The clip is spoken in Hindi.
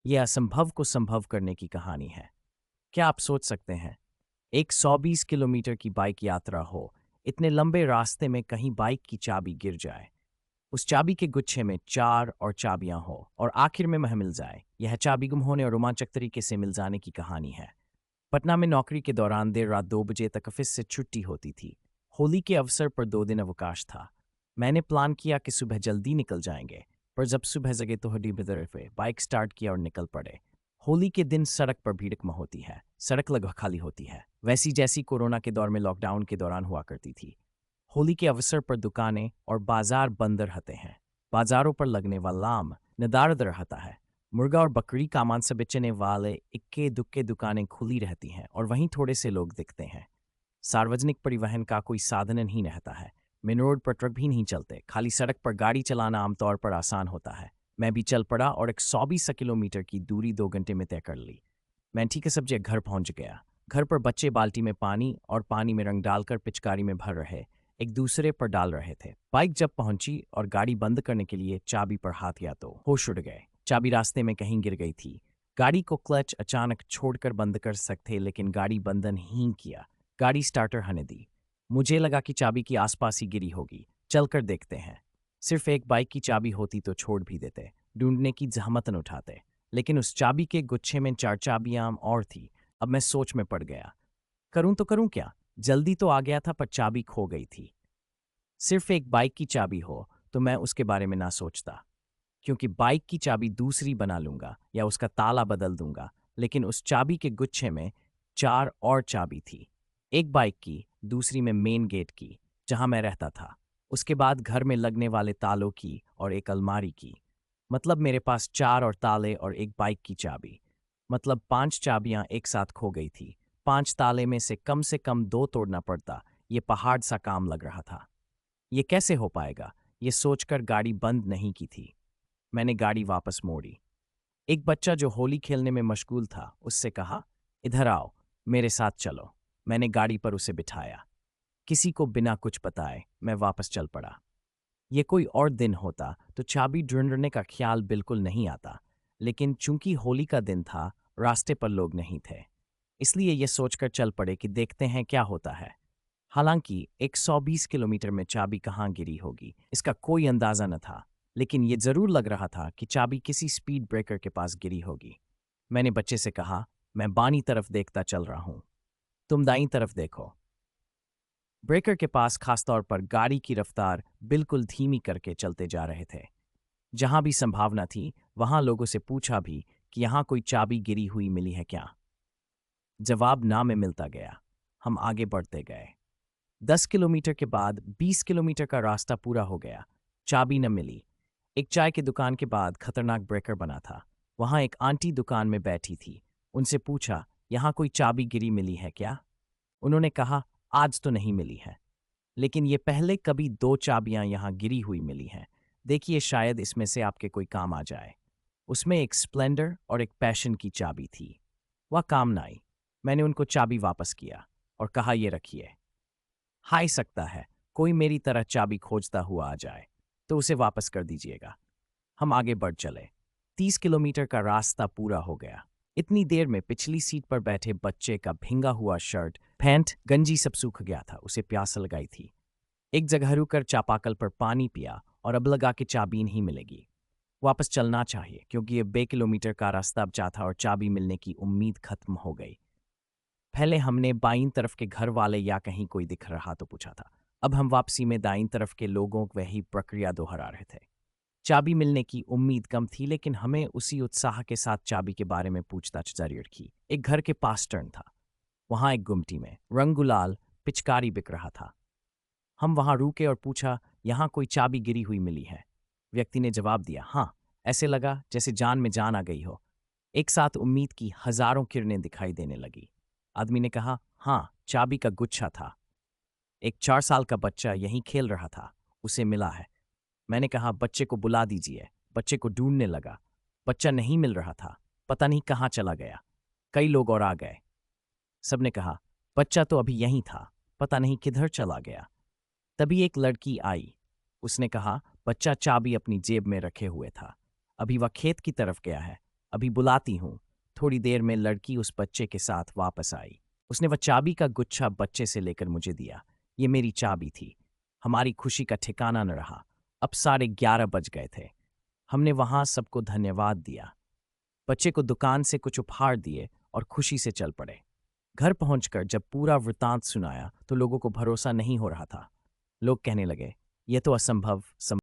यह असंभव को संभव करने की कहानी है। क्या आप सोच सकते हैं, एक 120 किलोमीटर की बाइक यात्रा हो, इतने लंबे रास्ते में कहीं बाइक की चाबी गिर जाए, उस चाबी के गुच्छे में 4 और चाबियां हो और आखिर में वह मिल जाए। यह चाबी गुम होने और रोमांचक तरीके से मिल जाने की कहानी है। पटना में नौकरी के दौरान देर रात 2 बजे तक ऑफिस से छुट्टी होती थी। होली के अवसर पर 2 दिन अवकाश था। मैंने प्लान किया कि सुबह जल्दी निकल जाएंगे, पर जब सुबह जगे तो हड्डी बिदर पे बाइक स्टार्ट किया और निकल पड़े। होली के दिन सड़क पर भीड़कम होती है, सड़क लगभग खाली होती है, वैसी जैसी कोरोना के दौर में लॉकडाउन के दौरान हुआ करती थी। होली के अवसर पर दुकानें और बाजार बंद रहते हैं। बाजारों पर लगने वाला लाम नदारद रहता है। मुर्गा और बकरी का मांस बेचने वाले इक्के दुक्के दुकानें खुली रहती हैं और वहीं थोड़े से लोग दिखते हैं। सार्वजनिक परिवहन का कोई साधन नहीं रहता है। मेन रोड पर ट्रक भी नहीं चलते, खाली सड़क पर गाड़ी चलाना आमतौर पर आसान होता है। मैं भी चल पड़ा और 120 किलोमीटर की दूरी 2 घंटे में तय कर ली। मैं ठीक है सब्जी घर पहुंच गया। घर पर बच्चे बाल्टी में पानी और पानी में रंग डालकर पिचकारी में भर रहे, एक दूसरे पर डाल रहे थे। बाइक जब पहुंची और गाड़ी बंद करने के लिए चाबी पर हाथ किया तो होश उड़ गए। चाबी रास्ते में कहीं गिर गई थी। गाड़ी को क्लच अचानक छोड़कर बंद कर सकते, लेकिन गाड़ी बंद नहीं किया। गाड़ी स्टार्टर हने दी। मुझे लगा कि चाबी की आसपास ही गिरी होगी, चलकर देखते हैं। सिर्फ एक बाइक की चाबी होती तो छोड़ भी देते, ढूंढने की जहमत न उठाते। लेकिन उस चाबी के गुच्छे में 4 चाबियां और थी। अब मैं सोच में पड़ गया, करूं तो करूं क्या। जल्दी तो आ गया था, पर चाबी खो गई थी। सिर्फ एक बाइक की चाबी हो तो मैं उसके बारे में ना सोचता, क्योंकि बाइक की चाबी दूसरी बना लूंगा या उसका ताला बदल दूंगा। लेकिन उस चाबी के गुच्छे में 4 और चाबी थी। एक बाइक की, दूसरी में मेन गेट की, जहां मैं रहता था। उसके बाद घर में लगने वाले तालों की और एक अलमारी की। मतलब मेरे पास 4 और ताले और एक बाइक की चाबी। मतलब 5 चाबियां एक साथ खो गई थी। 5 ताले में से कम 2 तोड़ना पड़ता। ये पहाड़ सा काम लग रहा था। ये कैसे हो पाएगा, ये सोचकर गाड़ी बंद नहीं की थी। मैंने गाड़ी वापस मोड़ी। एक बच्चा जो होली खेलने में मशगूल था, उससे कहा, इधर आओ, मेरे साथ चलो। मैंने गाड़ी पर उसे बिठाया। किसी को बिना कुछ बताए मैं वापस चल पड़ा। ये कोई और दिन होता तो चाबी ढूंढने का ख्याल बिल्कुल नहीं आता। लेकिन चूंकि होली का दिन था, रास्ते पर लोग नहीं थे, इसलिए ये सोचकर चल पड़े कि देखते हैं क्या होता है। हालांकि 120 किलोमीटर में चाबी कहाँ गिरी होगी, इसका कोई अंदाजा न था। लेकिन ये जरूर लग रहा था कि चाबी किसी स्पीड ब्रेकर के पास गिरी होगी। मैंने बच्चे से कहा, मैं बानी तरफ देखता चल रहा हूं, तुम दाईं तरफ देखो। ब्रेकर के पास खासतौर पर गाड़ी की रफ्तार बिल्कुल धीमी करके चलते जा रहे थे। जहां भी संभावना थी, वहां लोगों से पूछा भी कि यहां कोई चाबी गिरी हुई मिली है क्या। जवाब ना में मिलता गया। हम आगे बढ़ते गए। 10 किलोमीटर के बाद 20 किलोमीटर का रास्ता पूरा हो गया। चाबी न मिली। एक चाय की दुकान के बाद खतरनाक ब्रेकर बना था। वहां एक आंटी दुकान में बैठी थी। उनसे पूछा, यहां कोई चाबी गिरी मिली है क्या। उन्होंने कहा, आज तो नहीं मिली है, लेकिन ये पहले कभी 2 चाबियां यहां गिरी हुई मिली हैं। देखिए, शायद इसमें से आपके कोई काम आ जाए। उसमें एक स्प्लेंडर और एक पैशन की चाबी थी। वह काम न आई। मैंने उनको चाबी वापस किया और कहा, ये रखिए। हाई सकता है कोई मेरी तरह चाबी खोजता हुआ आ जाए, तो उसे वापस कर दीजिएगा। हम आगे बढ़ चले। 30 किलोमीटर का रास्ता पूरा हो गया। इतनी देर में पिछली सीट पर बैठे बच्चे का भींगा हुआ शर्ट, पैंट, गंजी सब सूख गया था। उसे प्यास लगाई थी। एक जगह रुककर चापाकल पर पानी पिया और अब लगा कि चाबी नहीं मिलेगी। वापस चलना चाहिए, क्योंकि ये 2 किलोमीटर का रास्ता अब था और चाबी मिलने की उम्मीद खत्म हो गई। पहले हमने बाईं तरफ के घर वाले या कहीं कोई दिख रहा तो पूछा था। अब हम वापसी में दाईं तरफ के लोगों वही प्रक्रिया दोहरा रहे थे। चाबी मिलने की उम्मीद कम थी, लेकिन हमें उसी उत्साह के साथ चाबी के बारे में पूछताछ जारी रखी। एक घर के पास टर्न था। वहां एक गुमटी में रंग गुलाल पिचकारी बिक रहा था। हम वहां रुके और पूछा, यहां कोई चाबी गिरी हुई मिली है। व्यक्ति ने जवाब दिया, हाँ। ऐसे लगा जैसे जान में जान आ गई हो। एक साथ उम्मीद की हजारों किरणें दिखाई देने लगी। आदमी ने कहा, हाँ, चाबी का गुच्छा था। एक 4 साल का बच्चा यहीं खेल रहा था, उसे मिला है। मैंने कहा, बच्चे को बुला दीजिए। बच्चे को ढूंढने लगा। बच्चा नहीं मिल रहा था, पता नहीं कहाँ चला गया। कई लोग और आ गए। सबने कहा, बच्चा तो अभी यहीं था, पता नहीं किधर चला गया। तभी एक लड़की आई। उसने कहा, बच्चा चाबी अपनी जेब में रखे हुए था, अभी वह खेत की तरफ गया है। अभी बुलाती हूँ। थोड़ी देर में लड़की उस बच्चे के साथ वापस आई। उसने वह चाबी का गुच्छा बच्चे से लेकर मुझे दिया। ये मेरी चाबी थी। हमारी खुशी का ठिकाना न रहा। अब 11:30 बज गए थे। हमने वहां सबको धन्यवाद दिया, बच्चे को दुकान से कुछ उपहार दिए और खुशी से चल पड़े। घर पहुंचकर जब पूरा वृतांत सुनाया तो लोगों को भरोसा नहीं हो रहा था। लोग कहने लगे, यह तो असंभव